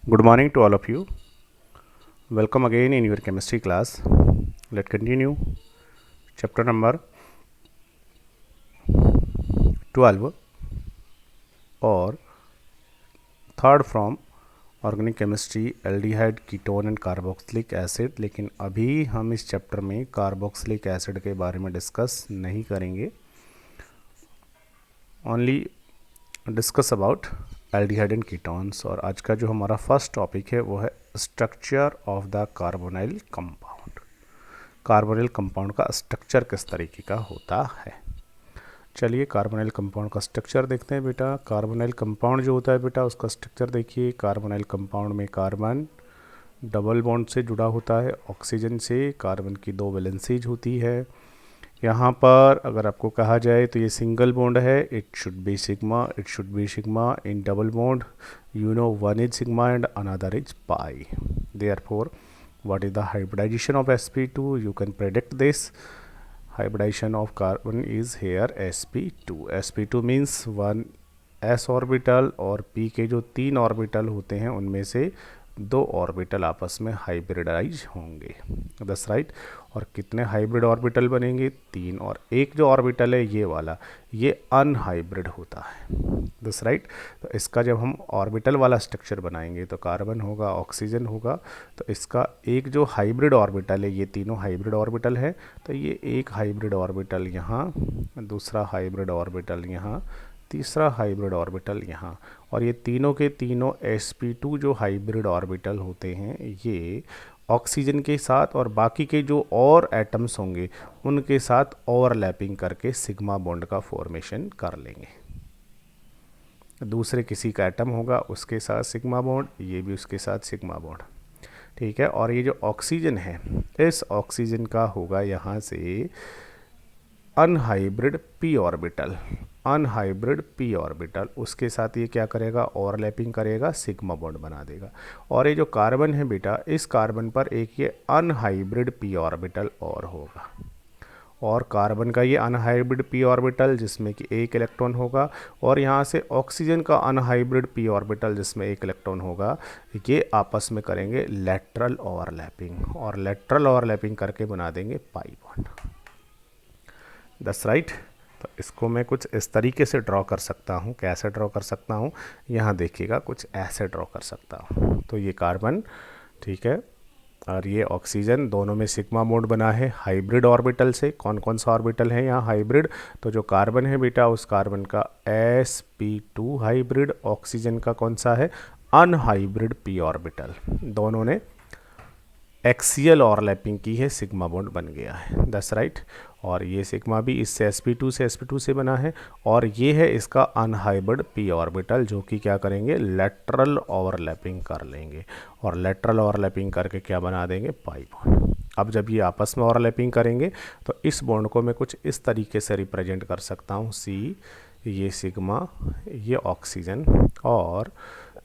Good morning to all of you. Welcome again in your chemistry class. Let's continue chapter number 12 or third from organic chemistry aldehyde ketone and carboxylic acid. लेकिन अभी हम इस chapter में carboxylic acid के बारे में discuss नहीं करेंगे, only discuss about aldehyde and ketones. और आज का जो हमारा फर्स्ट टॉपिक है वो है structure of the carbonyl compound. Carbonyl compound का स्ट्रक्चर किस तरीके का होता है। चलिए कार्बोनाइल कंपाउंड का स्ट्रक्चर देखते हैं बेटा। कार्बोनाइल कंपाउंड जो होता है बेटा उसका स्ट्रक्चर देखिए। कार्बोनाइल कंपाउंड में कार्बन डबल बॉन्ड से जुड़ा होता है ऑक्सीजन से। कार्बन की 2 वैलेंसीज होती है। यहाँ पर अगर आपको कहा जाए तो ये सिंगल बॉन्ड है, it should be sigma in double bond you know one is sigma and another is pi. Therefore what is the hybridisation of sp2? You can predict this. hybridization of carbon is here sp2. sp2 means 1 s orbital और p के जो 3 orbital होते हैं उनमें से 2 orbital आपस में hybridise होंगे। दस राइट। और कितने हाइब्रिड ऑर्बिटल बनेंगे? 3। और एक जो ऑर्बिटल है ये वाला, ये अनहाइब्रिड होता है। दस राइट। तो इसका जब हम ऑर्बिटल वाला स्ट्रक्चर बनाएंगे तो कार्बन होगा, ऑक्सीजन होगा, तो इसका एक जो हाइब्रिड ऑर्बिटल है, ये तीनों हाइब्रिड ऑर्बिटल है, तो ये एक हाइब्रिड ऑर्बिटल यहाँ, दूसरा हाइब्रिड ऑर्बिटल यहाँ, तीसरा हाइब्रिड ऑर्बिटल यहाँ, और ये तीनों के तीनों sp2 जो हाइब्रिड ऑर्बिटल होते हैं ये ऑक्सीजन के साथ और बाकी के जो और एटम्स होंगे उनके साथ ओवरलैपिंग करके सिग्मा बॉन्ड का फॉर्मेशन कर लेंगे। दूसरे किसी का एटम होगा उसके साथ सिग्मा बॉन्ड, ये भी उसके साथ सिग्मा बॉन्ड, ठीक है। और ये जो ऑक्सीजन है इस ऑक्सीजन का होगा यहाँ से unhybrid p orbital, unhybrid p orbital, उसके साथ ये क्या करेगा? ओवरलैपिंग करेगा, सिग्मा बॉन्ड बना देगा। और ये जो कार्बन है बेटा इस कार्बन पर एक ये अनहाइब्रिड p ऑर्बिटल और होगा, और कार्बन का ये अनहाइब्रिड p ऑर्बिटल जिसमें कि एक इलेक्ट्रॉन होगा, और यहाँ से ऑक्सीजन का अनहाइब्रिड p ऑर्बिटल जिसमें एक इलेक्ट्रॉन होगा, ये आपस में करेंगे लेटरल ओवरलैपिंग, और लेटरल ओवरलैपिंग करके बना देंगे पाई बॉन्ड। दस राइट। तो इसको मैं कुछ इस तरीके से ड्रॉ कर सकता हूँ। कैसे ड्रॉ कर सकता हूँ? यहाँ देखिएगा, कुछ ऐसे ड्रॉ कर सकता हूँ। तो ये कार्बन, ठीक है, और ये ऑक्सीजन, दोनों में सिग्मा बॉन्ड बना है हाइब्रिड ऑर्बिटल से। कौन कौन सा ऑर्बिटल है यहाँ हाइब्रिड? तो जो कार्बन है बेटा उस कार्बन का sp2 हाइब्रिड, ऑक्सीजन का कौन सा है? Unhybrid p orbital. दोनों ने एक्सियल ओवरलैपिंग की है, सिग्मा बॉन्ड बन गया है। दस राइट। और ये सिग्मा भी इससे sp2 से बना है, और ये है इसका अनहाइब्रिड p ऑर्बिटल जो कि क्या करेंगे? लेटरल ओवरलैपिंग कर लेंगे, और लेटरल ओवरलैपिंग करके क्या बना देंगे? Pi bond. अब जब ये आपस में ओवरलैपिंग करेंगे तो इस बॉन्ड को मैं कुछ इस तरीके से रिप्रेजेंट कर सकता हूँ। C, ये सिग्मा, ये ऑक्सीजन, और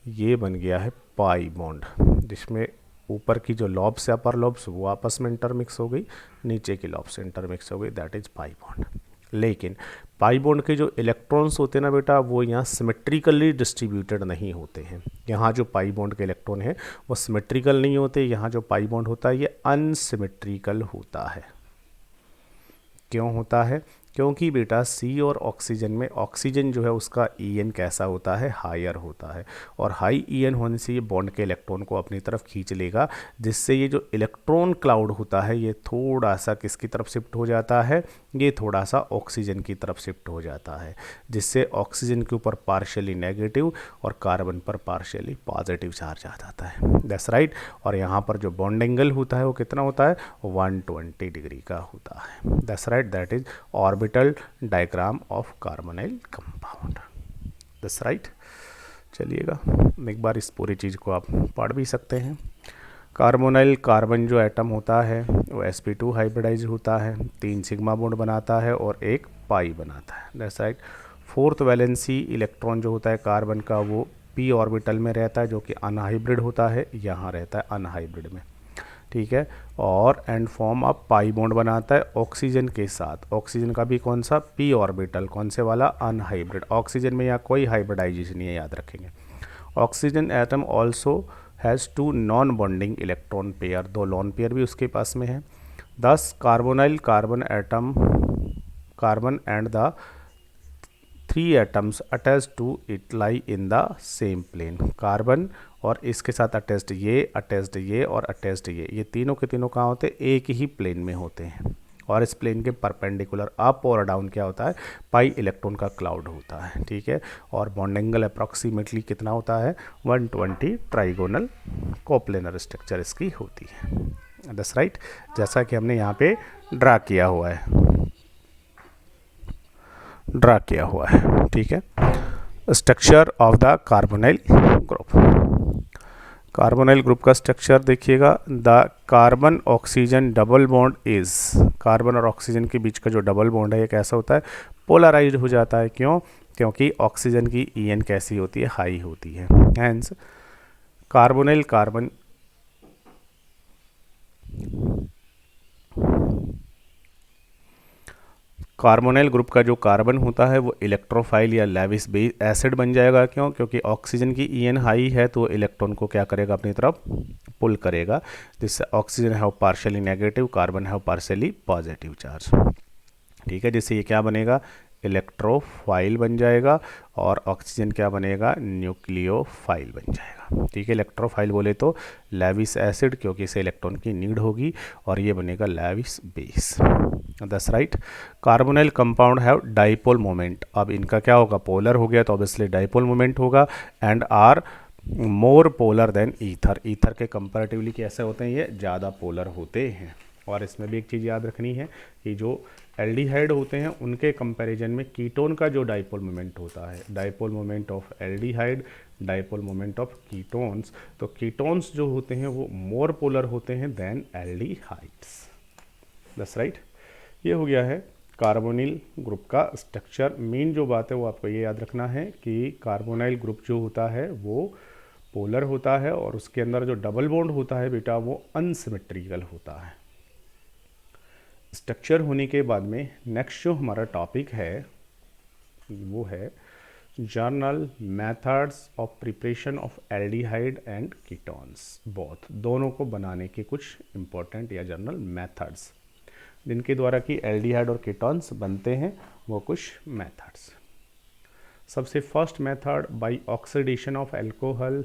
ये बन गया है पाई बॉन्ड, जिसमें ऊपर की जो लॉब्स है अपर लॉब्स वो आपस में इंटरमिक्स हो गई, नीचे की लॉब्स इंटरमिक्स हो गई, दैट इज पाई बॉन्ड। लेकिन पाई बॉन्ड के जो इलेक्ट्रॉन्स होते हैं ना बेटा वो यहाँ सिमेट्रिकली डिस्ट्रीब्यूटेड नहीं होते हैं। यहाँ जो पाई बॉन्ड के इलेक्ट्रॉन है वो सिमेट्रिकल नहीं होते, यहाँ जो पाई बॉन्ड होता है ये अनसिमेट्रिकल होता है। क्यों होता है? क्योंकि बेटा C और ऑक्सीजन में ऑक्सीजन जो है उसका En कैसा होता है? हायर होता है, और हाई En होने से ये बॉन्ड के इलेक्ट्रॉन को अपनी तरफ खींच लेगा, जिससे ये जो इलेक्ट्रॉन क्लाउड होता है ये थोड़ा सा किसकी तरफ शिफ्ट हो जाता है? ये थोड़ा सा ऑक्सीजन की तरफ शिफ्ट हो जाता है, जिससे ऑक्सीजन के ऊपर पार्शियली नेगेटिव और कार्बन पर पार्शियली पॉजिटिव चार्ज आ जाता है। That's right. और यहाँ पर जो बॉन्ड एंगल होता है वो कितना होता है? 120 डिग्री का होता है। That's right, that is orbital diagram of carbonyl compound. That's right. चलिएगा एक बार इस पूरी चीज़ को आप पढ़ भी सकते हैं। कार्बोनाइल कार्बन जो एटम होता है वो sp2 हाइब्रिडाइज होता है, 3 सिग्मा बॉन्ड बनाता है और एक पाई बनाता है। That's right. Fourth valency electron जो होता है कार्बन का वो p ऑर्बिटल में रहता है जो कि अनहाइब्रिड होता है, यहाँ रहता है अनहाइब्रिड में, ठीक है। और and form of pi bond बनाता है ऑक्सीजन के साथ। ऑक्सीजन का भी कौन सा? p ऑर्बिटल, कौन से वाला? अनहाइब्रिड। ऑक्सीजन में यहाँ कोई हाइब्रिडाइजेशन नहीं है, याद रखेंगे। Oxygen atom also has 2 non bonding electron pair, 2 lone pair भी उसके पास में है। 10 carbonyl carbon atom carbon and the 3 atoms attach to it lie in the same plane. Carbon और इसके साथ अटैच्ड ये और अटैच्ड ये तीनों के तीनों कहाँ होते हैं, एक ही प्लेन में होते हैं। और इस प्लेन के परपेंडिकुलर अप और डाउन क्या होता है, पाई इलेक्ट्रॉन का क्लाउड होता है, ठीक है। और बॉन्ड एंगल अप्रॉक्सीमेटली कितना होता है, 120 ट्राइगोनल कोप्लेनर स्ट्रक्चर इसकी होती है। दैट्स राइट, जैसा कि हमने यहाँ पे ड्रा किया हुआ है, ठीक है। Structure of the carbonyl group, carbonyl group का स्ट्रक्चर देखिएगा। The carbon oxygen double bond is, carbon और ऑक्सीजन के बीच का जो डबल बॉन्ड है ये कैसा होता है, पोलराइज्ड हो जाता है। क्यों, क्योंकि ऑक्सीजन की EN कैसी होती है, हाई होती है। हैंस कार्बोनाइल कार्बोनाइल ग्रुप का जो कार्बन होता है वो इलेक्ट्रोफाइल या लेविस बेस एसिड बन जाएगा। क्यों, क्योंकि ऑक्सीजन की EN हाई है तो इलेक्ट्रॉन को क्या करेगा, अपनी तरफ पुल करेगा, जिससे ऑक्सीजन है पार्शियली नेगेटिव, कार्बन है पार्शियली पॉजिटिव चार्ज, ठीक है। जिससे ये क्या बनेगा, इलेक्ट्रोफाइल बन जाएगा, और ऑक्सीजन क्या बनेगा, न्यूक्लियोफाइल बन जाएगा, ठीक है। इलेक्ट्रोफाइल बोले तो लेविस एसिड, क्योंकि इसे इलेक्ट्रॉन की नीड होगी, और ये बनेगा Lewis base. That's right. Carbonyl compound have dipole moment, अब इनका क्या होगा, पोलर हो गया तो ऑब्वियसली डाइपोल मोमेंट होगा, and are more polar than ether, ether के कंपैरेटिवली कैसे होते हैं, ये ज़्यादा पोलर होते हैं। और इसमें भी एक चीज़ याद रखनी है कि जो एल्डिहाइड होते हैं उनके कंपैरिजन में कीटोन का जो डाइपोल मोमेंट होता है, dipole moment of aldehyde, dipole moment of ketones, तो कीटोन्स जो होते हैं वो मोर पोलर होते हैं देन एल्डिहाइड्स। That's right. ये हो गया है कार्बोनिल ग्रुप का स्ट्रक्चर। मेन जो बात है वो आपको ये याद रखना है कि कार्बोनाइल ग्रुप जो होता है वो पोलर होता है, और उसके अंदर जो डबल बॉन्ड होता है बेटा वो अनसिमेट्रिकल होता है। स्ट्रक्चर होने के बाद में नेक्स्ट जो हमारा टॉपिक है वो है journal methods of preparation of aldehyde and ketones, both, दोनों को बनाने के कुछ इंपॉर्टेंट या जर्नल मेथड्स जिनके द्वारा कि एल्डिहाइड और कीटोन्स बनते हैं, वो कुछ मेथड्स। सबसे first method by oxidation of alcohol,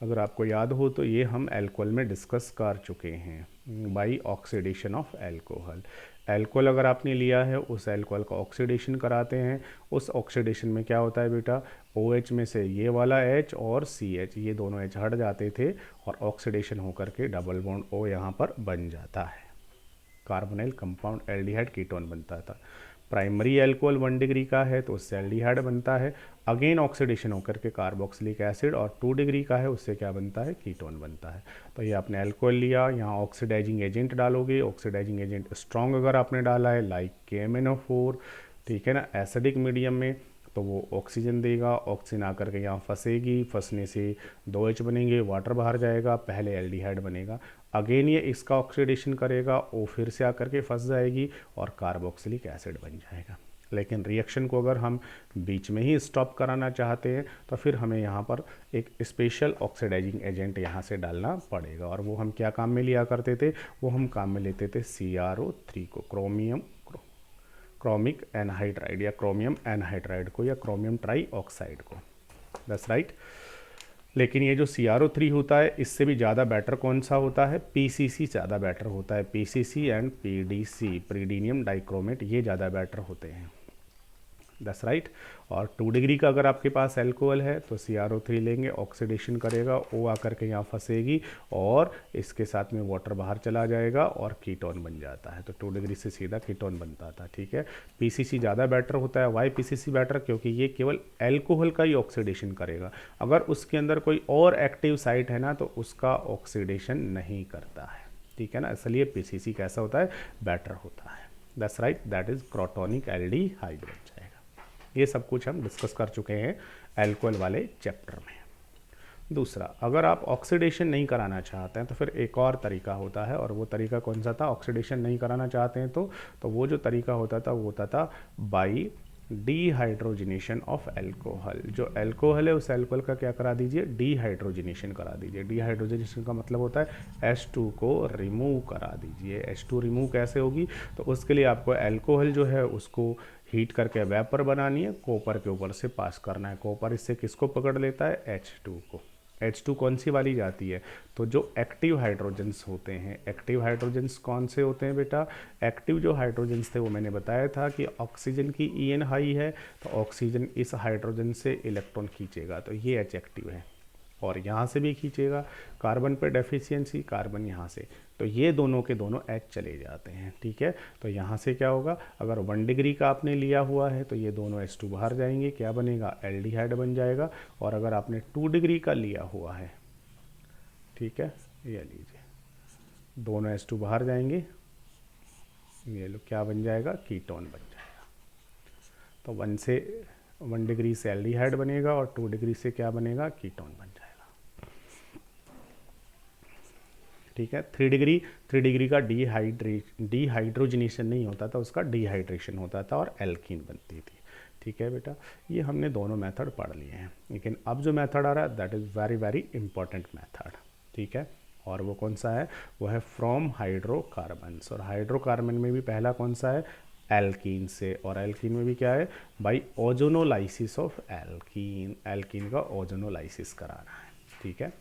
अगर आपको याद हो तो ये हम अल्कोहल में डिस्कस कर चुके हैं। By oxidation of alcohol, alcohol अगर आपने लिया है उस अल्कोहल का ऑक्सीडेशन कराते हैं, उस ऑक्सीडेशन में क्या होता है बेटा, OH में से ये वाला H और CH, ये दोनों H हट जाते थे और ऑक्सीडेशन होकर के डबल बॉन्ड O यहाँ पर बन जाता है, कार्बोनाइल कंपाउंड एल्डिहाइड कीटोन बनता था। प्राइमरी अल्कोहल 1 डिग्री का है तो उससे एल्डिहाइड बनता है, अगेन ऑक्सीडेशन होकर के कार्बोक्सिलिक एसिड, और 2 डिग्री का है उससे क्या बनता है, कीटोन बनता है। तो ये आपने अल्कोहल लिया, यहाँ ऑक्सीडाइजिंग एजेंट डालोगे, ऑक्सीडाइजिंग एजेंट स्ट्रॉन्ग अगर आपने डाला है लाइक KMnO4, ठीक है ना, एसिडिक मीडियम में तो वो ऑक्सीजन देगा, ऑक्सीजन आकर के यहाँ फंसेगी, फंसने से 2H बनेंगे, वाटर बाहर जाएगा, पहले एल्डिहाइड बनेगा, अगेन ये इसका ऑक्सीडेशन करेगा, वो फिर से आकर के फंस जाएगी और कार्बोक्सिलिक एसिड बन जाएगा। लेकिन रिएक्शन को अगर हम बीच में ही स्टॉप कराना चाहते हैं तो फिर हमें यहाँ पर एक स्पेशल ऑक्सीडाइजिंग एजेंट यहाँ से डालना पड़ेगा, और वो हम क्या काम में लिया करते थे, वो हम काम में लेते थे CrO3 को, क्रोमिक एनहाइड्राइड या क्रोमियम एनहाइड्राइड को, या क्रोमियम ट्राई ऑक्साइड को। That's right. लेकिन ये जो CrO3 होता है इससे भी ज़्यादा बेटर कौन सा होता है, PCC ज़्यादा बेटर होता है, PCC एंड PDC, प्रीडीनियम डाइक्रोमेट, ये ज़्यादा बेटर होते हैं। That's right. और 2 डिग्री का अगर आपके पास अल्कोहल है तो CrO3 लेंगे, ऑक्सीडेशन करेगा, वो आकर के यहाँ फंसेगी और इसके साथ में वाटर बाहर चला जाएगा और कीटोन बन जाता है। तो 2 डिग्री से सीधा कीटोन बनता था, ठीक है। PCC ज़्यादा बेटर होता है। वाई PCC बेटर, क्योंकि ये केवल अल्कोहल का ही ऑक्सीडेशन करेगा, अगर उसके अंदर कोई और एक्टिव साइट है ना तो उसका ऑक्सीडेशन नहीं करता है, ठीक है ना, इसलिए PCC कैसा होता है, बेटर होता है। That's right, that is crotonic aldehyde बन जाएगा। ये सब कुछ हम डिस्कस कर चुके हैं अल्कोहल वाले चैप्टर में। दूसरा, अगर आप ऑक्सीडेशन नहीं कराना चाहते हैं तो फिर एक और तरीका होता है, और वो तरीका कौन सा था, ऑक्सीडेशन नहीं कराना चाहते हैं तो वो जो तरीका होता था वो होता था बाई डिहाइड्रोजनेशन ऑफ एल्कोहल। जो अल्कोहल है उस अल्कोहल का क्या करा दीजिए, डिहाइड्रोजनेशन करा दीजिए। डिहाइड्रोजनेशन का मतलब होता है H2 को रिमूव करा दीजिए। H2 रिमूव कैसे होगी, तो उसके लिए आपको अल्कोहल जो है उसको हीट करके वेपर बनानी है, कॉपर के ऊपर से पास करना है। कॉपर इससे किसको पकड़ लेता है, H2 को। H2 कौन सी वाली जाती है, तो जो एक्टिव हाइड्रोजन्स होते हैं। एक्टिव हाइड्रोजन्स कौन से होते हैं बेटा, एक्टिव जो हाइड्रोजन्स थे वो मैंने बताया था कि ऑक्सीजन की EN हाई है तो ऑक्सीजन इस हाइड्रोजन से इलेक्ट्रॉन खींचेगा, तो ये H एक्टिव है, और यहाँ से भी खींचेगा। कार्बन पे डेफिशिएंसी, कार्बन यहाँ से, तो ये दोनों के दोनों H चले जाते हैं। ठीक है, तो यहाँ से क्या होगा, अगर 1 डिग्री का आपने लिया हुआ है तो ये दोनों H2 बाहर जाएंगे, क्या बनेगा, एल्डिहाइड बन जाएगा। और अगर आपने 2 डिग्री का लिया हुआ है, ठीक है, ये लीजिए, दोनों H2 बाहर जाएंगे, ये लो क्या बन जाएगा, कीटोन बन जाएगा। तो 1 डिग्री से एल्डिहाइड बनेगा और 2 डिग्री से क्या बनेगा, कीटोन बन जाएगा। ठीक है, 3 डिग्री का डिहाइड्रोजनेशन नहीं होता था, उसका डिहाइड्रेशन होता था और एल्कीन बनती थी। ठीक है बेटा, ये हमने दोनों मेथड पढ़ लिए हैं, लेकिन अब जो मेथड आ रहा है that is very very important method. ठीक है, और वो कौन सा है, वो है फ्रॉम हाइड्रोकार्बन्स। और हाइड्रोकार्बन में भी पहला कौन सा है, एल्कीन से, और एल्कीन में भी क्या है, by ozonolysis of alkene. Alkene का ओजोनोलाइसिस कराना है। ठीक है,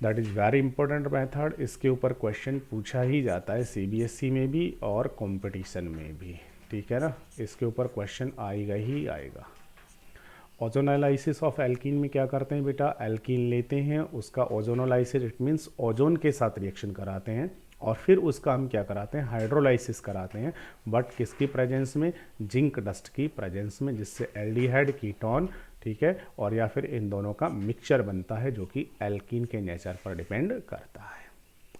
that is very important method. इसके ऊपर क्वेश्चन पूछा ही जाता है CBSE में भी और कंपटीशन में भी। ठीक है ना, इसके ऊपर क्वेश्चन आएगा ही आएगा। ओजोनोलाइसिस ऑफ एल्कीन में क्या करते हैं बेटा, एल्कीन लेते हैं, उसका ओजोनोलाइसिस, इट मीन्स ओजोन के साथ रिएक्शन कराते हैं, और फिर उसका हम क्या कराते हैं, हाइड्रोलाइसिस कराते हैं, बट किसकी प्रेजेंस में, जिंक डस्ट की प्रेजेंस में, जिससे एल्डिहाइड कीटोन, ठीक है, और या फिर इन दोनों का मिक्सचर बनता है जो कि एल्कीन के नेचर पर डिपेंड करता है।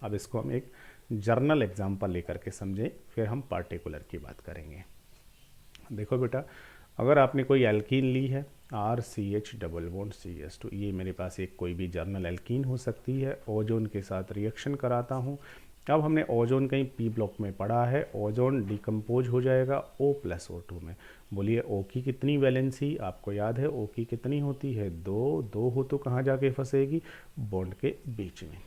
अब इसको हम एक जर्नल एग्जांपल लेकर के समझें, फिर हम पार्टिकुलर की बात करेंगे। देखो बेटा, अगर आपने कोई एल्कीन ली है RCH डबल बॉन्ड CH2, ये मेरे पास एक कोई भी जर्नल एल्कीन हो सकती है, ओजोन के साथ रिएक्शन कराता हूँ। अब हमने ओजोन कहीं P ब्लॉक में पढ़ा है, ओजोन डिकम्पोज हो जाएगा O+O2 में। बोलिए O की कितनी वैलेंसी, आपको याद है O की कितनी होती है, 2 हो तो कहाँ जाके फंसेगी, बॉन्ड के बीच में।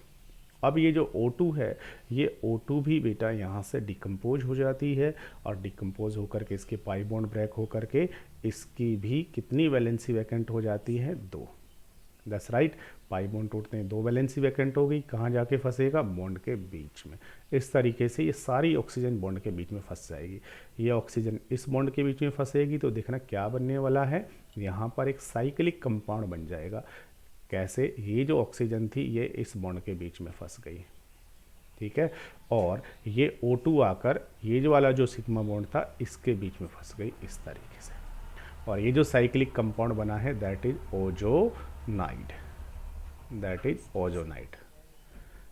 अब ये जो O2 है, ये O2 भी बेटा यहाँ से डिकम्पोज हो जाती है, और डिकम्पोज होकर के इसके पाई बॉन्ड ब्रेक होकर के इसकी भी कितनी वैलेंसी वैकेंट हो जाती है, 2। दैट्स राइट, पाई बॉन्ड टूटते हैं, 2 वैलेंसी वैकेंट हो गई, कहाँ जाके फंसेगा, बॉन्ड के बीच में। इस तरीके से ये सारी ऑक्सीजन बॉन्ड के बीच में फंस जाएगी। ये ऑक्सीजन इस बॉन्ड के बीच में फंसेगी तो देखना क्या बनने वाला है, यहाँ पर एक साइक्लिक कंपाउंड बन जाएगा। कैसे, ये जो ऑक्सीजन थी ये इस बॉन्ड के बीच में फंस गई, ठीक है, और ये O2 आकर ये जो वाला जो सिग्मा बॉन्ड था इसके बीच में फंस गई इस तरीके से, और ये जो साइक्लिक कंपाउंड बना है that is ozonide, that is ozonide.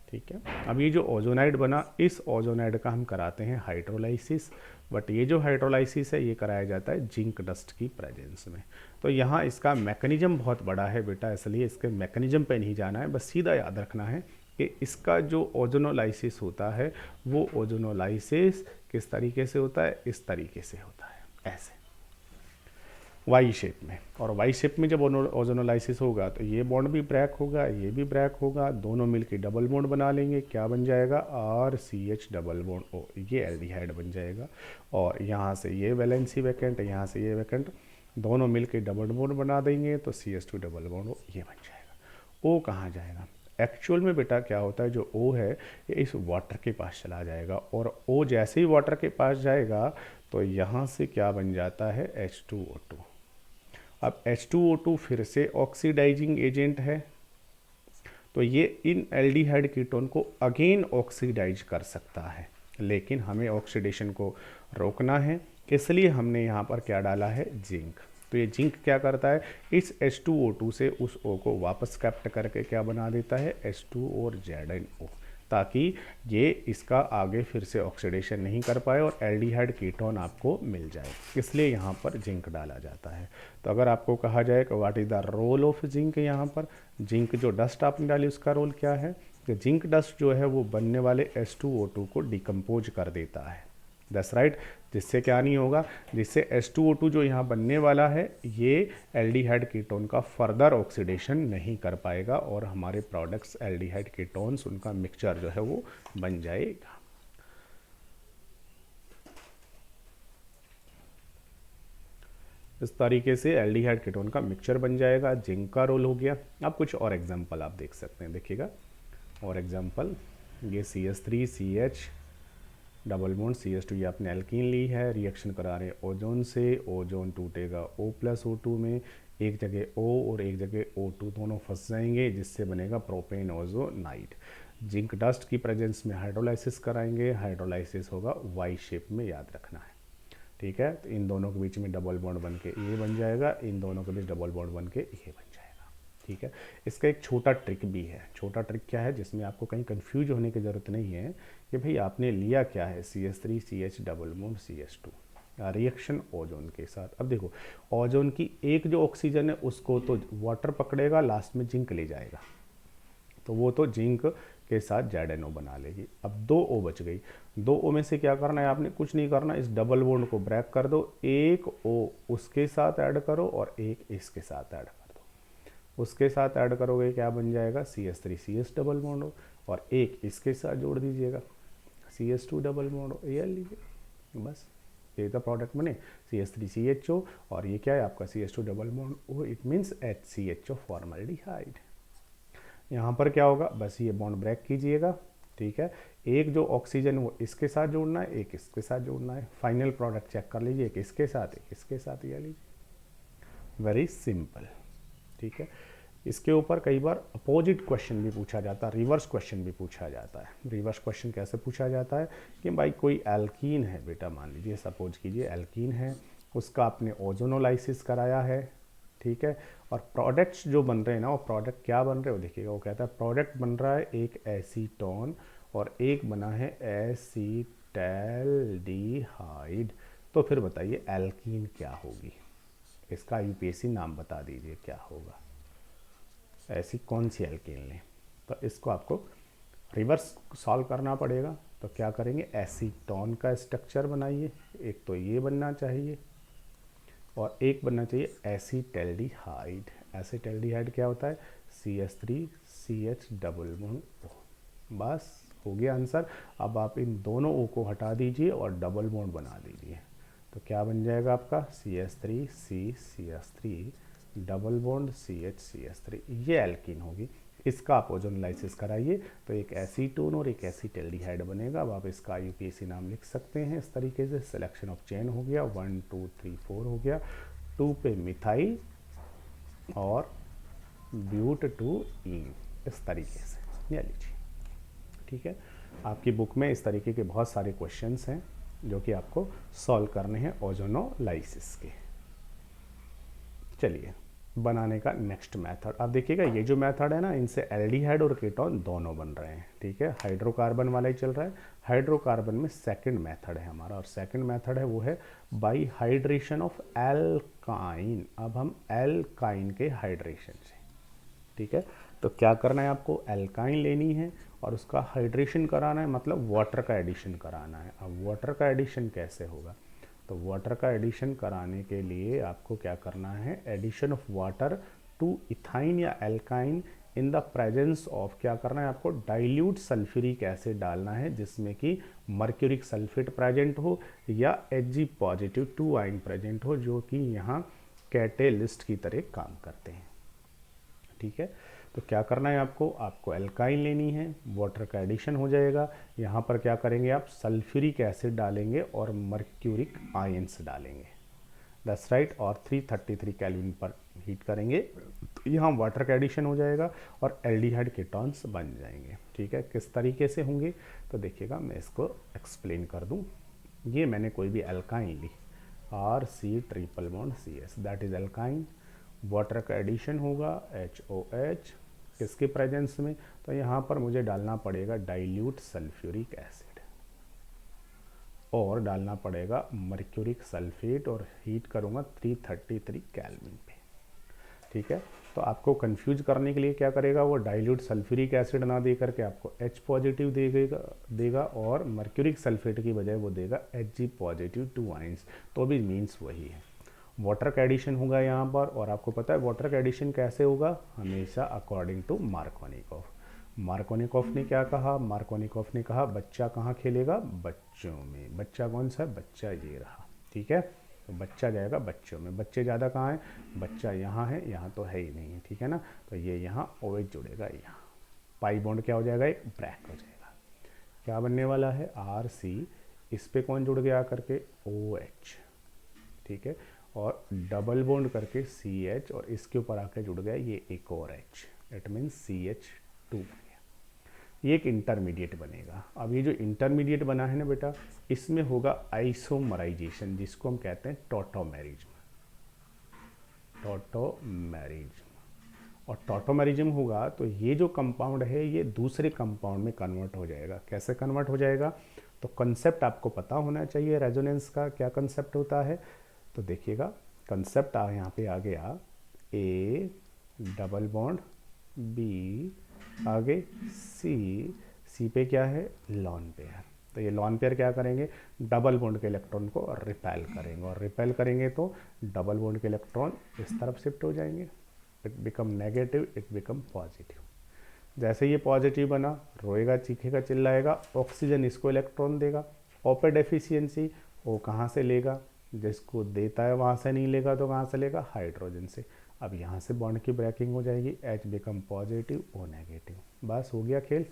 ठीक है, अब ये जो ओजोनाइड बना, इस ओजोनाइड का हम कराते हैं हाइड्रोलाइसिस, बट ये जो हाइड्रोलाइसिस है ये कराया जाता है जिंक डस्ट की प्रेजेंस में। तो यहाँ इसका मैकेनिज्म बहुत बड़ा है बेटा, इसलिए इसके मैकेनिज्म पे नहीं जाना है, बस सीधा याद रखना है कि इसका जो ओजोनोलाइसिस होता है वो ओजोनोलाइसिस किस तरीके से होता है, इस तरीके से होता है, ऐसे वाई शेप में। और वाई शेप में जब ओजोनोलाइसिस होगा तो ये बॉन्ड भी ब्रेक होगा, ये भी ब्रेक होगा, दोनों मिलकर डबल बॉन्ड बना लेंगे, क्या बन जाएगा, RCH डबल बॉन्ड O, ये एल्डिहाइड बन जाएगा। और यहाँ से ये वैलेंसी वैकेंट, यहाँ से ये वैकेंट, दोनों मिलकर डबल बॉन्ड बना देंगे तो CH2 डबल बॉन्ड O ये बन जाएगा। O कहाँ जाएगा, एक्चुअल में बेटा क्या होता है, जो O है ये इस वाटर के पास चला जाएगा, और O जैसे ही वाटर के पास जाएगा तो यहाँ से क्या बन जाता है, H2O2। अब H2O2 फिर से ऑक्सीडाइजिंग एजेंट है, तो ये इन एल्डिहाइड कीटोन को अगेन ऑक्सीडाइज कर सकता है, लेकिन हमें ऑक्सीडेशन को रोकना है, इसलिए हमने यहाँ पर क्या डाला है, जिंक। तो ये जिंक क्या करता है, इस H2O2 से उस O को वापस कैप्ट करके क्या बना देता है, H2 और ZnO, ताकि ये इसका आगे फिर से ऑक्सीडेशन नहीं कर पाए और एल्डिहाइड कीटोन आपको मिल जाए, इसलिए यहाँ पर जिंक डाला जाता है। तो अगर आपको कहा जाए कि what is the role of zinc, यहाँ पर जिंक जो डस्ट आपने डाली उसका रोल क्या है, तो जिंक डस्ट जो है वो बनने वाले H2O2 को डिकम्पोज कर देता है, दैट्स राइट। जिससे क्या नहीं होगा, जिससे H2O2 जो यहाँ बनने वाला है ये एल्डिहाइड कीटोन का फर्दर ऑक्सीडेशन नहीं कर पाएगा और हमारे प्रोडक्ट्स एल्डिहाइड कीटोन्स उनका मिक्सचर जो है वो बन जाएगा। इस तरीके से एल्डिहाइड कीटोन का मिक्सचर बन जाएगा। जिंक का रोल हो गया। अब कुछ और एग्जांपल आप देख सकते हैं, देखिएगा और एग्जांपल, ये CH3CH डबल बॉन्ड CH2, ये आपने एल्कीन ली है, रिएक्शन करा रहे हैं ओजोन से, ओजोन टूटेगा O+O2 में, एक जगह O और एक जगह O2 दोनों फंस जाएंगे जिससे बनेगा प्रोपेन ओजोनाइड। जिंक डस्ट की प्रेजेंस में हाइड्रोलाइसिस कराएंगे, हाइड्रोलाइसिस होगा Y शेप में, याद रखना है, ठीक है। तो इन दोनों के बीच में डबल बॉन्ड बन के ये बन जाएगा, इन दोनों के बीच डबल बॉन्ड बन के ये बन जाएगा, ठीक है। इसका एक छोटा ट्रिक भी है। छोटा ट्रिक क्या है, जिसमें आपको कहीं कंफ्यूज होने की ज़रूरत नहीं है कि भाई आपने लिया क्या है, CH3CH double bond CH2 reaction ozone के साथ। अब देखो ओजोन की एक जो ऑक्सीजन है उसको तो वाटर पकड़ेगा, लास्ट में जिंक ले जाएगा, तो वो तो जिंक के साथ ZNO बना लेगी। अब 2 O बच गई। 2 O में से क्या करना है आपने, कुछ नहीं करना, इस डबल बॉन्ड को ब्रेक कर दो, एक O उसके साथ ऐड करो और एक इसके साथ ऐड कर दो। उसके साथ ऐड करोगे क्या बन जाएगा, CH3CH डबल बॉन्ड हो, और एक इसके साथ जोड़ दीजिएगा CH2 डबल बॉन्ड हो, ये लीजिए, बस ये तो प्रोडक्ट बने CH3CHO, और ये क्या है आपका CH2 double bond O, it means HCHO formaldehyde. यहाँ पर क्या होगा, बस ये बॉन्ड ब्रेक कीजिएगा, ठीक है। एक जो ऑक्सीजन वो इसके साथ जोड़ना है, एक इसके साथ जोड़ना है, फाइनल प्रोडक्ट चेक कर लीजिए, एक इसके साथ एक इसके साथ, ये लीजिए, वेरी सिंपल, ठीक है। इसके ऊपर कई बार अपोजिट क्वेश्चन भी पूछा जाता है, रिवर्स क्वेश्चन भी पूछा जाता है। रिवर्स क्वेश्चन कैसे पूछा जाता है कि भाई कोई एल्कीन है बेटा, मान लीजिए सपोज कीजिए एल्कीन है, उसका आपने ओजोनोलाइसिस कराया है, ठीक है, और प्रोडक्ट्स जो बन रहे हैं ना, वो प्रोडक्ट क्या बन रहे हो देखिएगा, वो कहता है प्रोडक्ट बन रहा है एक एसीटोन और एक बना है एसीटैल्डिहाइड। तो फिर बताइए एल्कीन क्या होगी, इसका यूपीएससी नाम बता दीजिए क्या होगा, ऐसी कौन सी एल्कीन लें। तो इसको आपको रिवर्स सॉल्व करना पड़ेगा। तो क्या करेंगे, एसीटोन का स्ट्रक्चर बनाइए, एक तो ये बनना चाहिए और एक बनना चाहिए एसीटैल्डिहाइड। एसीटैल्डिहाइड क्या होता है, CH3CH डबल बॉन्ड O। बस हो गया आंसर। अब आप इन दोनों O को हटा दीजिए और डबल बॉन्ड बना दीजिए, तो क्या बन जाएगा आपका CH3CH3 डबल बॉन्ड CH3, ये एल्कीन होगी। इसका आप ओजोनलाइसिस कराइए तो एक एसीटोन और एक एसीटैल्डिहाइड बनेगा। अब आप इसका यूपीएससी नाम लिख सकते हैं इस तरीके से, सिलेक्शन ऑफ चेन हो गया, 1 2 3 4 हो गया, 2 पे मिथाइल और ब्यूट टू ईन, इस तरीके से ये लीजिए, ठीक है। आपकी बुक में इस तरीके के बहुत सारे क्वेश्चंस हैं जो कि आपको सॉल्व करने हैं ओजोनोलाइसिस के। चलिए बनाने का नेक्स्ट मेथड आप देखिएगा, ये जो मेथड है ना, इनसे एल्डिहाइड और कीटोन दोनों बन रहे हैं, ठीक है। हाइड्रोकार्बन वाला ही चल रहा है। हाइड्रोकार्बन में सेकंड मेथड है हमारा, और सेकंड मेथड है वो है बाई हाइड्रेशन ऑफ एल्काइन। अब हम एल्काइन के हाइड्रेशन से, ठीक है। तो क्या करना है आपको, एल्काइन लेनी है और उसका हाइड्रेशन कराना है, मतलब वाटर का एडिशन कराना है। अब वाटर का एडिशन कैसे होगा, तो वाटर का एडिशन कराने के लिए आपको क्या करना है, addition of water to ethyne या alkyne in the presence of, क्या करना है आपको, डाइल्यूट सल्फ्यूरिक एसिड डालना है जिसमें कि मर्क्यूरिक सल्फेट प्रेजेंट हो या Hg पॉजिटिव 2 आयन प्रेजेंट हो, जो कि यहाँ कैटेलिस्ट की तरह काम करते हैं, ठीक है। तो क्या करना है आपको, आपको एल्काइन लेनी है, वाटर का एडिशन हो जाएगा। यहाँ पर क्या करेंगे आप, सल्फ्यूरिक एसिड डालेंगे और मर्क्यूरिक आयंस डालेंगे, दैट्स राइट, और 333 केल्विन पर हीट करेंगे, तो यहाँ वाटर का एडिशन हो जाएगा और एल्डिहाइड कीटोन्स बन जाएंगे, ठीक है। किस तरीके से होंगे तो देखिएगा, मैं इसको एक्सप्लेन कर दूँ। ये मैंने कोई भी एल्काइन ली, RC triple bond CS, that is alkyne. Water का एडिशन होगा HOH, किसके प्रेजेंस में, तो यहाँ पर मुझे डालना पड़ेगा डाइल्यूट सल्फ्यूरिक एसिड और डालना पड़ेगा मर्क्यूरिक सल्फेट और हीट करूँगा 333 केल्विन पे। ठीक है। तो आपको कंफ्यूज करने के लिए क्या करेगा, वो डाइल्यूट सल्फ्यूरिक एसिड ना दे करके आपको H पॉजिटिव देगा और मर्क्यूरिक सल्फेट की बजाय वो देगा Hg पॉजिटिव 2 आयंस, तो भी मीन्स वही है। वाटर का एडिशन होगा यहाँ पर, और आपको पता है वाटर का एडिशन कैसे होगा, हमेशा अकॉर्डिंग टू मार्कोनिकॉफ। मार्कोनिकॉफ ने क्या कहा, मार्कोनिकॉफ ने कहा बच्चा कहाँ खेलेगा, बच्चों में। बच्चा कौन सा है, बच्चा ये रहा, ठीक है। तो बच्चा जाएगा बच्चों में। बच्चे ज़्यादा कहाँ है, बच्चा यहाँ है, यहाँ तो है ही नहीं है, ठीक है ना। तो ये यहाँ OH जुड़ेगा, यहाँ पाई बॉन्ड क्या हो जाएगा, एक ब्रैक हो जाएगा। क्या बनने वाला है, RC, इस पे कौन जुड़ गया करके, OH, ठीक है। और डबल बॉन्ड करके CH, और इसके ऊपर आके जुड़ गया ये एक और H, इट मीन्स CH2 बन गया। ये एक इंटरमीडिएट बनेगा। अब ये जो इंटरमीडिएट बना है ना बेटा, इसमें होगा आइसोमराइजेशन, जिसको हम कहते हैं टॉटोमेरिज्म। टॉटोमेरिज्म, और टॉटोमेरिज्म होगा तो ये जो कंपाउंड है ये दूसरे कंपाउंड में कन्वर्ट हो जाएगा। कैसे कन्वर्ट हो जाएगा, तो कंसेप्ट आपको पता होना चाहिए रेजोनेंस का, क्या कंसेप्ट होता है। तो देखिएगा कंसेप्ट यहाँ पे आ गया, A डबल बॉन्ड B, आगे C पे क्या है, लॉन पेयर। तो ये लॉन पेयर क्या करेंगे, डबल बॉन्ड के इलेक्ट्रॉन को रिपेल करेंगे, और रिपेल करेंगे तो डबल बॉन्ड के इलेक्ट्रॉन इस तरफ शिफ्ट हो जाएंगे, it become negative, it become positive. जैसे ये पॉजिटिव बना, रोएगा, चीखेगा, चिल्लाएगा, ऑक्सीजन इसको इलेक्ट्रॉन देगा। ओ पे डेफिशिएंसी, ओ कहाँ से लेगा, जिसको देता है वहाँ से नहीं लेगा, तो कहाँ से लेगा, हाइड्रोजन से। अब यहाँ से बॉन्ड की ब्रेकिंग हो जाएगी, H become positive, O negative, बस हो गया खेल।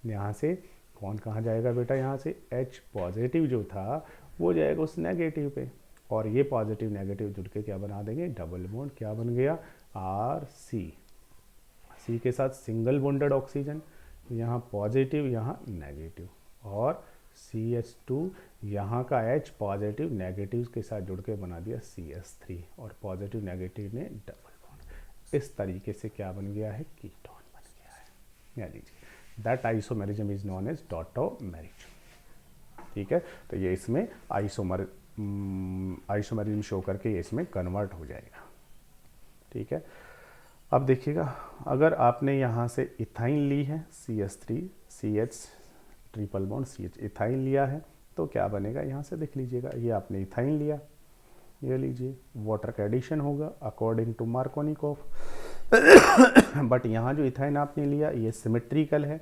यहाँ से कौन कहाँ जाएगा बेटा, यहाँ से H पॉजिटिव जो था वो जाएगा उस नेगेटिव पे, और ये पॉजिटिव नेगेटिव जुड़ के क्या बना देंगे, डबल बॉन्ड, क्या बन गया, RC। C के साथ सिंगल बॉन्डेड ऑक्सीजन, यहाँ पॉजिटिव यहाँ नेगेटिव, और CH2 यहाँ का H पॉजिटिव नेगेटिव के साथ जुड़ के बना दिया CH3, और पॉजिटिव नेगेटिव ने डबल बॉन्ड। इस तरीके से क्या बन गया है, कीटोन बन गया है। याद लीजिए, that isomerism is known as tautomerism, ठीक है। तो ये इसमें आइसोमेरिज्म शो करके ये इसमें कन्वर्ट हो जाएगा, ठीक है। अब देखिएगा, अगर आपने यहाँ से इथाइन ली है, CH3 CH triple bond CH, ethyne लिया है, तो क्या बनेगा, यहाँ से देख लीजिएगा, ये आपने इथाइन लिया, ये लीजिए, वाटर का एडिशन होगा अकॉर्डिंग टू मार्कोनिकॉफ। बट यहाँ जो इथाइन आपने लिया ये सिमेट्रिकल है,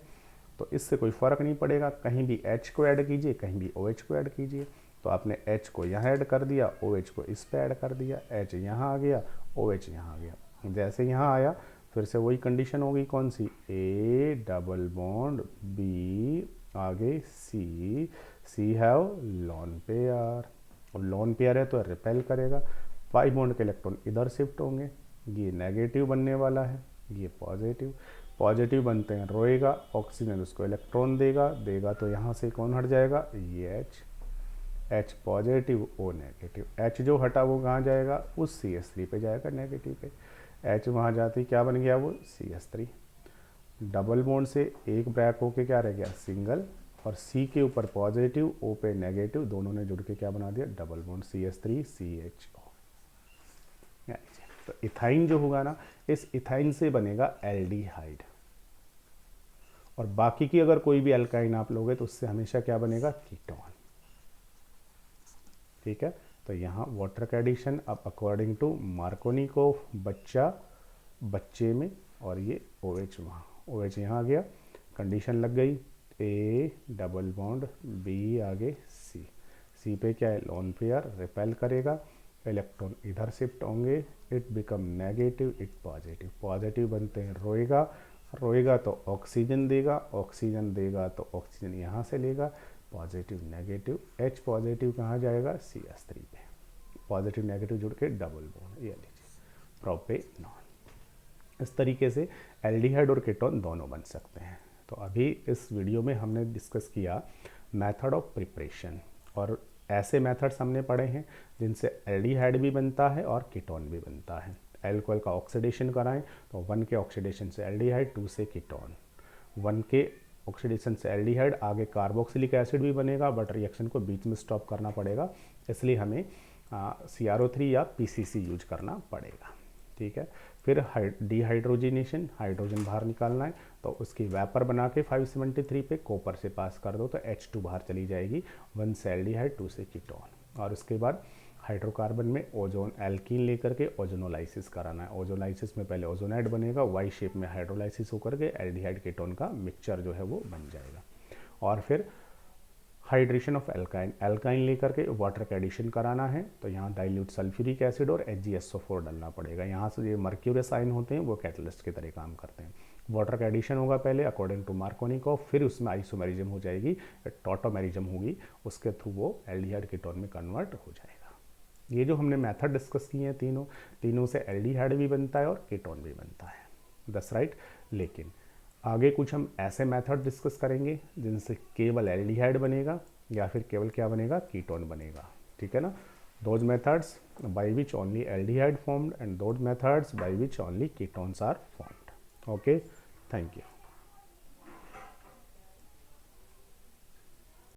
तो इससे कोई फ़र्क नहीं पड़ेगा, कहीं भी H को ऐड कीजिए, कहीं भी OH को ऐड कीजिए। तो आपने H को यहाँ ऐड कर दिया, OH को इस पे ऐड कर दिया, H यहाँ आ गया, OH यहाँ आ गया। जैसे यहाँ आया, फिर से वही कंडीशन होगी, कौन सी, A डबल बॉन्ड B, आगे C हैव लॉन पेयर। अब लॉन पेयर है तो रिपेल करेगा, पाई बॉन्ड के इलेक्ट्रॉन इधर शिफ्ट होंगे, ये नेगेटिव बनने वाला है, ये पॉजिटिव। पॉजिटिव बनते हैं, रोएगा, ऑक्सीजन उसको इलेक्ट्रॉन देगा तो यहाँ से कौन हट जाएगा, ये H positive, O negative. H जो हटा वो कहाँ जाएगा, उस CH3 पे जाएगा, नेगेटिव पे। H वहाँ जाती क्या बन गया, वो CH3। डबल बॉन्ड से एक ब्रेक होके क्या रह गया, सिंगल, और C के ऊपर पॉजिटिव, O पे नेगेटिव, दोनों ने जुड़ के क्या बना दिया, डबल बॉन्ड CH3 CHO। तो इथाइन जो होगा ना, इस इथाइन से बनेगा एल्डिहाइड, और बाकी की अगर कोई भी अल्काइन आप लोगे तो उससे हमेशा क्या बनेगा, कीटोन, ठीक है। तो यहाँ वाटर का एडिशन अब अकॉर्डिंग टू मार्कोनिकॉफ, बच्चे में, और ये OH वहाँ, OH यहाँ आ गया, कंडीशन लग गई, A डबल बॉन्ड B, आगे C पे क्या है, लॉन पेयर, रिपेल करेगा, इलेक्ट्रॉन इधर शिफ्ट होंगे, it become negative, it positive बनते हैं, रोएगा तो ऑक्सीजन देगा तो ऑक्सीजन यहाँ से लेगा, पॉजिटिव नेगेटिव, H पॉजिटिव कहाँ जाएगा, CH3 पे, पॉजिटिव नेगेटिव जुड़ के डबल बॉन्ड, ये लीजिए, प्रोपेनॉन। इस तरीके से एल्डिहाइड और कीटोन दोनों बन सकते हैं। तो अभी इस वीडियो में हमने डिस्कस किया मेथड ऑफ प्रिपरेशन, और ऐसे मेथड्स हमने पढ़े हैं जिनसे एल्डिहाइड भी बनता है और कीटोन भी बनता है। एल्कोहल का ऑक्सीडेशन कराएं तो 1 के ऑक्सीडेशन से एल्डिहाइड, 2 से कीटोन, 1 के ऑक्सीडेशन से एल्डिहाइड, आगे कार्बोक्सिलिक एसिड भी बनेगा, बट रिएक्शन को बीच में स्टॉप करना पड़ेगा, इसलिए हमें CRO3 या PCC यूज करना पड़ेगा, ठीक है। फिर डिहाइड्रोजिनेशन, हाइड्रोजन बाहर निकालना है तो उसकी वेपर बना के 573 पे कॉपर से पास कर दो तो H2 बाहर चली जाएगी, 1 से एल्डिहाइड 2 से कीटोन। और उसके बाद हाइड्रोकार्बन में ओजोन एल्कीन लेकर के ओजोनोलाइसिस कराना है। ओजोनोलाइसिस में पहले ओजोनाइड बनेगा, वाई शेप में हाइड्रोलाइसिस होकर के एल्डिहाइड कीटोन का मिक्सचर जो है वो बन जाएगा। और फिर हाइड्रेशन ऑफ एल्काइन, एल्काइन लेकर के वाटर का एडिशन कराना है तो यहाँ डाइल्यूट सल्फ्यूरिक एसिड और HgSO4 डालना पड़ेगा। यहाँ से जो मर्क्यूरियस आयन होते हैं वो कैटलिस्ट की तरह काम करते हैं। वाटर का एडिशन होगा पहले अकॉर्डिंग टू मार्कोनिकोव, फिर उसमें आइसोमेरिज्म हो जाएगी, टॉटोमेरिज्म होगी, उसके थ्रू वो एल्डिहाइड कीटोन में कन्वर्ट हो जाएगा। ये जो हमने मेथड डिस्कस किए हैं तीनों से एल्डिहाइड भी बनता है और कीटोन भी बनता है, दैट्स राइट। लेकिन आगे कुछ हम ऐसे मेथड डिस्कस करेंगे जिनसे केवल एल्डिहाइड बनेगा या फिर केवल क्या बनेगा, कीटोन बनेगा, ठीक है ना। Those methods by which only aldehyde formed and those methods by which only ketones are formed. Okay, thank you.